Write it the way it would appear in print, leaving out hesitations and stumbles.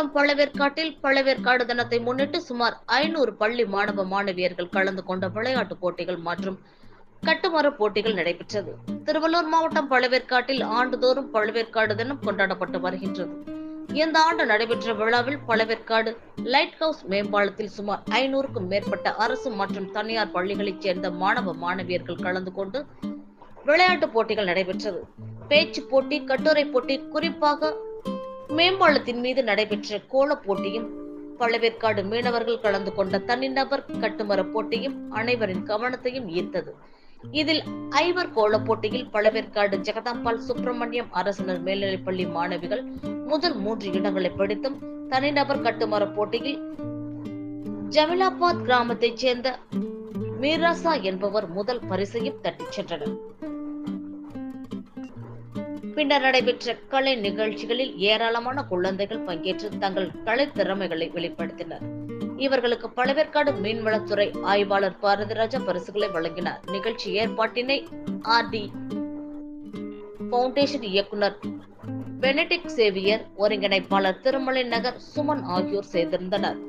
மாவட்டம் பழவேற்காட்டில் பழவேற்காடு தினத்தை முன்னிட்டு சுமார் 500 பள்ளி மாணவ மாணவியர்கள் கலந்து கொண்ட விளையாட்டுப் போட்டிகள் மற்றும் கட்டுமர போட்டிகள் நடைபெற்றது. திருவள்ளூர் மாவட்டம் பழவேற்காட்டில் ஆண்டுதோறும் பழவேற்காடு தினம் கொண்டாடப்பட்டு வருகின்றது. இந்த ஆண்டு நடைபெற்ற விழாவில் பழவேற்காடு லைட் ஹவுஸ் மேம்பாலத்தில் சுமார் 500க்கும் மேற்பட்ட அரசு மற்றும் தனியார் பள்ளிகளைச் சேர்ந்த மாணவ மாணவியர்கள் கலந்து கொண்டு விளையாட்டுப் போட்டிகள் நடைபெற்றது. பேச்சு போட்டி, கட்டுரை போட்டி, குறிப்பாக மேம்பாலத்தின் மீது நடைபெற்ற கோலப் போட்டியும், பழவேற்காடு மீனவர்கள் கலந்து கொண்ட தனிநபர் கட்டுமர போட்டியும் அனைவரின் கவனத்தையும் ஈர்த்தது. இதில் ஐவர் கோலப் போட்டியில் பழவேற்காடு ஜெகதாம்பாள் சுப்பிரமணியம் அரசினர் மேல்நிலைப்பள்ளி மாணவிகள் முதல் 3 இடங்களை பிடித்தும், தனிநபர் கட்டுமர போட்டியில் ஜமிலாபாத் கிராமத்தைச் சேர்ந்த மீராசா என்பவர் முதல் பரிசையும் தட்டிச் சென்றனர். பின்னர் நடைபெற்ற கலை நிகழ்ச்சிகளில் ஏராளமான குழந்தைகள் பங்கேற்று தங்கள் கலை திறமைகளை வெளிப்படுத்தினர். இவர்களுக்கு பழவேற்காடு மீன்வளத்துறை ஆய்வாளர் பாரதிராஜா பரிசுகளை வழங்கினார். நிகழ்ச்சி ஏற்பாட்டினை RD பவுண்டேஷன் இயக்குனர் பெனடிக்ட் சேவியர், ஒருங்கிணைப்பாளர் திருமலை நகர் சுமன் ஆகியோர் செய்திருந்தனர்.